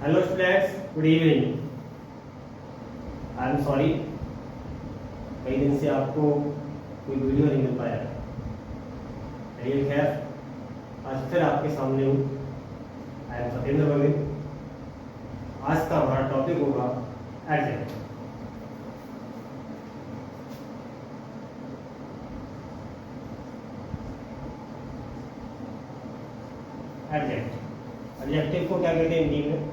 Hello students, good evening. I am sorry, कई दिन से आपको कोई वीडियो नहीं मिल पाया। चलिए खैर, आज फिर आपके सामने हूँ। I am Satyendra Baghel. आज का हमारा टॉपिक होगा एडजेक्टिव। एडजेक्टिव को क्या कहते हैं हिंदी में?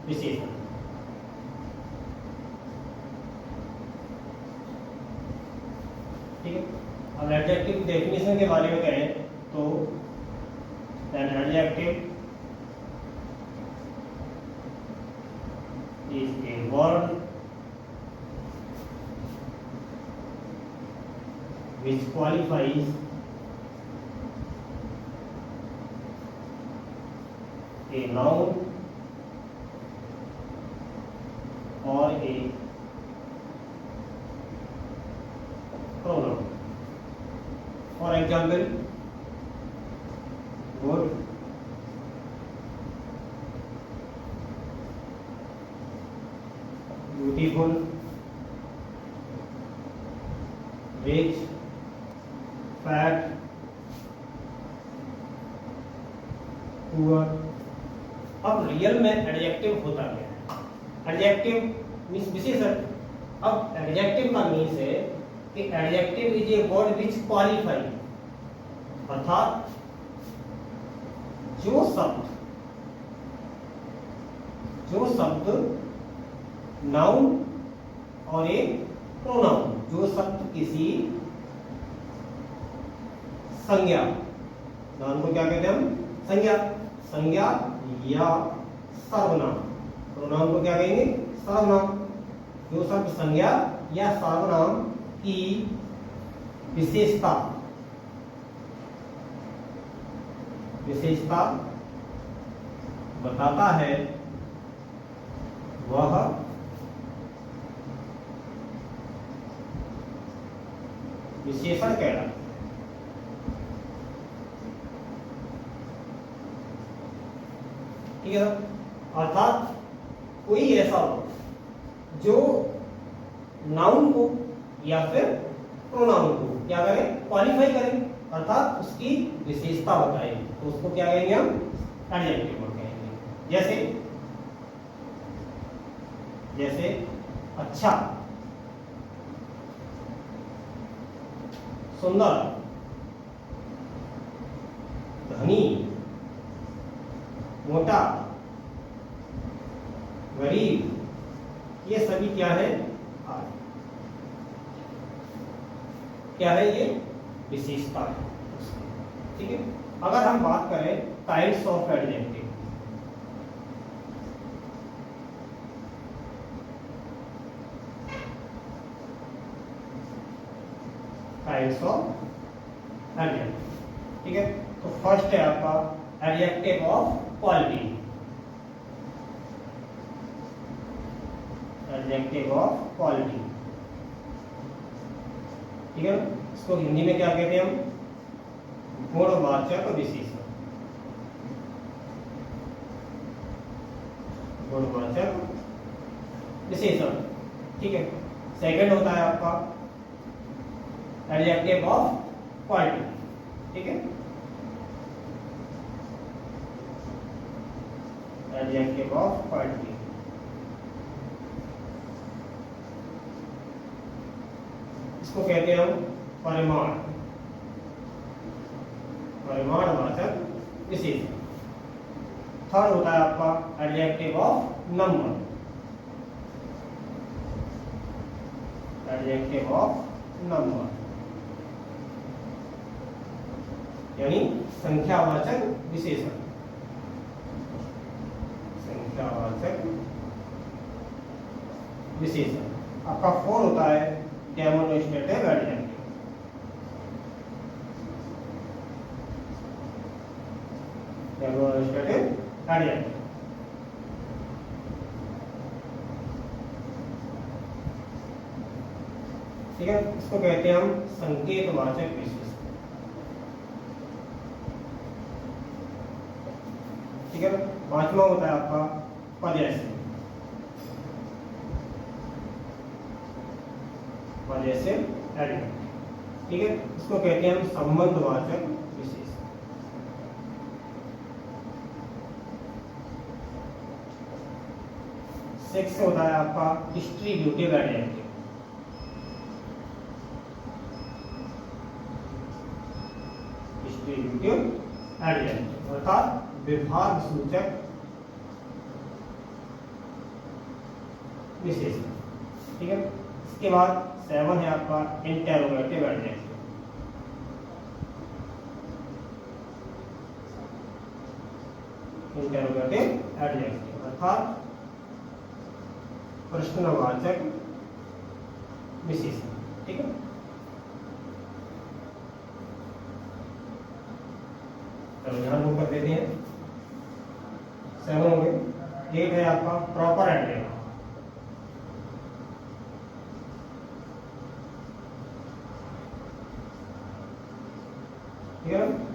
विशेषण। ठीक है, अब एडजेक्टिव डेफिनेशन के बारे में कहें तो an adjective is a word which qualifies a noun or a pronoun. For example, good, beautiful, rich, fat, poor. अब रियल में एडजेक्टिव होता क्या है? एडजेक्टिव मीन्स विशेषण। अब एडजेक्टिव का मीन्स है कि adjective is a word which qualify, अर्थात जो शब्द नाउन और एक प्रोनाउन, जो शब्द किसी संज्ञा, नाउन को क्या कहते हैं हम? संज्ञा या सर्वनाम। प्रोनाउन को क्या कहेंगे? सर्वनाम। जो शब्द संज्ञा या सर्वनाम की विशेषता बताता है, वह विशेषण कहलाता है। ठीक है, अर्थात कोई ऐसा हो जो नाउन को या फिर प्रोनाउन को क्या करें? क्वालिफाई करें, अर्थात उसकी विशेषता बताए, तो उसको क्या कहेंगे हम? एडजेक्टिव वर्ड कहेंगे। जैसे अच्छा, सुंदर, धनी, मोटा, गरीब, ये सभी क्या है? क्या है? ये विशेषता है। ठीक है, अगर हम बात करें टाइप्स ऑफ एडजेक्टिव, ठीक है, तो फर्स्ट है आपका adjective of quality. Adjective of quality, ठीक है, इसको हिंदी में क्या कहते हैं हम? गुणवाचक विशेषण। गुणवाचक विशेषण, ठीक है। सेकंड होता है आपका एडजेक्टिव ऑफ क्वालिटी। ठीक है, एडजेक्टिव ऑफ क्वालिटी, इसको कहते हैं हम परिमाणवाचक विशेषण। थर्ड होता है आपका adjective of number. Adjective of number यानी संख्यावाचक विशेषण। संख्यावाचक विशेषण। आपका फोर होता है डेमोन्स्ट्रेटिव एडजेक्टिव। डेमोन्स्ट्रेटिव एडजेक्टिव, ठीक है, इसको कहते हैं हम संकेतवाचक विशेषण। ठीक है, पांचवा होता है आपका possessive एडजेक्टिव, ठीक है। इसको कहते हैं हम संबंधवाचक विशेषण। सिक्स होता है आपका डिस्ट्रीब्यूटिव एडजेक्टिव। डिस्ट्रीब्यूटिव एडजेक्टिव अर्थात विभाग सूचक विशेषण, ठीक है। इसके बाद 7 है आपका इंटेरोगेटिव एडजेक्टिव। इंटेरोगेटिव एडजेक्टिव अर्थात प्रश्नवाचक विशेषण, ठीक है। चलो यहाँ नोट कर देते हैं। 7 हो गए। 8 है आपका प्रॉपर एड्रेस।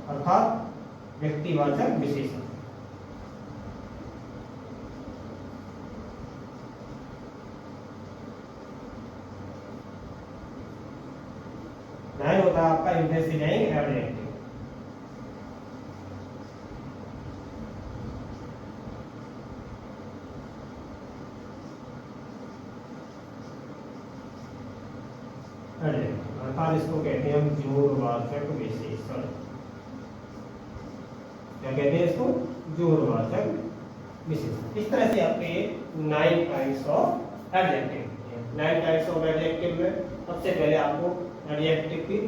अर्थात व्यक्तिवाचक विशेषण। नाइन होता है आपका इंटेंसिफाइंग एडजेक्टिव। अर्थात इसको कहते हैं हम जोड़वाचक विशेषण। क्या कहते हैं इसको? जोड़वाचक विशेषण। इस तरह से आपके 9 types of adjective. 9 types of adjective में सबसे पहले आपको एडजेक्टिव की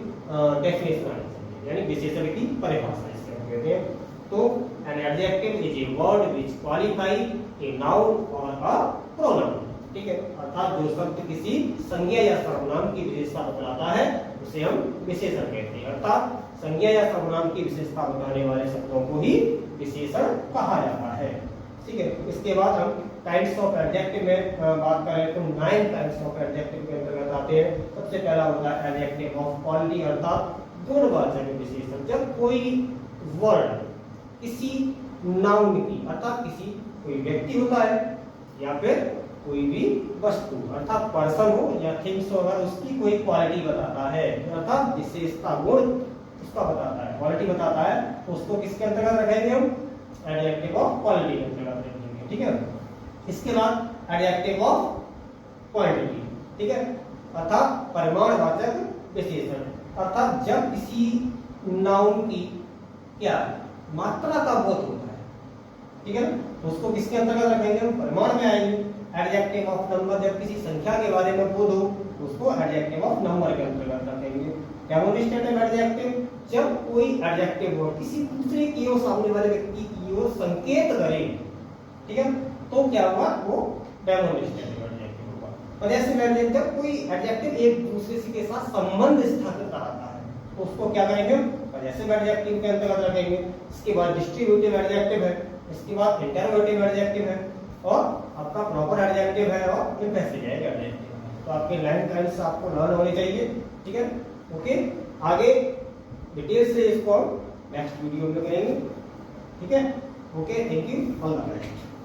डेफिनेशन आनी चाहिए, यानी विशेषण की परिभाषा इसको कहते हैं। तो an adjective is a word which qualify a noun और अ प्रोनाउन, ठीक है। अर्थात जो शब्द किसी संज्ञा या सर्वनाम की विशेषता बतलाता है उसे हम विशेषण कहते हैं। अर्थात संज्ञा या सर्वनाम की विशेषता बताने वाले शब्दों को ही विशेषण कहा जाता है, ठीक है। इसके बाद हम टाइप्स ऑफ एडजेक्टिव में बात करें तो 9 टाइप्स ऑफ एडजेक्टिव के अंतर्गत आते हैं। सबसे पहला होता है एडजेक्टिव ऑफ क्वालिटी अर्थात गुणवाचक विशेषण। जब कोई वर्ड किसी नाउन की अर्थात किसी कोई व्यक्ति होता है या फिर कोई भी वस्तु अर्थात पर्सन हो या थिंग्स हो, अगर उसकी कोई क्वालिटी बताता है अर्थात विशेषता गुण उसका बताता है, क्वालिटी बताता है, तो उसको किसके अंतर्गत रखेंगे हम? एडजेक्टिव ऑफ क्वालिटी के अंतर्गत रखेंगे, ठीक है। इसके बाद एडजेक्टिव ऑफ क्वांटिटी, ठीक है, अर्थात परिमाणवाचक विशेषण। अर्थात जब किसी नाउन की क्या मात्रा का बोध होता है, ठीक है, तो उसको किसके अंतर्गत रखेंगे हम? परिमाण में आएंगे। एडजेक्टिव ऑफ नंबर, जब किसी संख्या के बारे में बोध हो उसको एडजेक्टिव ऑफ नंबर के अंतर्गत रखेंगे। डेमोन्स्ट्रेटिव एडजेक्टिव, जब कोई एडजेक्टिव वर्ड किसी दूसरे की ओर सामने वाले व्यक्ति की ओर संकेत करे, ठीक है, तो क्या हुआ? वो डेमोन्स्ट्रेटिव एडजेक्टिव होगा। पॉजेसिव एडजेक्टिव, जब कोई एडजेक्टिव एक दूसरे के साथ संबंध स्थापित कराता है तो उसको क्या करेंगे? पॉजेसिव एडजेक्टिव के अंतर्गत रखेंगे। इसके बाद डिस्ट्रीब्यूटिव एडजेक्टिव है, इसके बाद इंटरोगेटिव एडजेक्टिव है और आपका प्रॉपर एडजेक्टिव है और इम्पेसिव एडजेक्टिव है। तो आपके 9 टाइप्स आपको लर्न होने चाहिए, ठीक है। ओके, आगे डिटेल से इसको नेक्स्ट वीडियो में करेंगे, ठीक है। Okay, thank you all the best.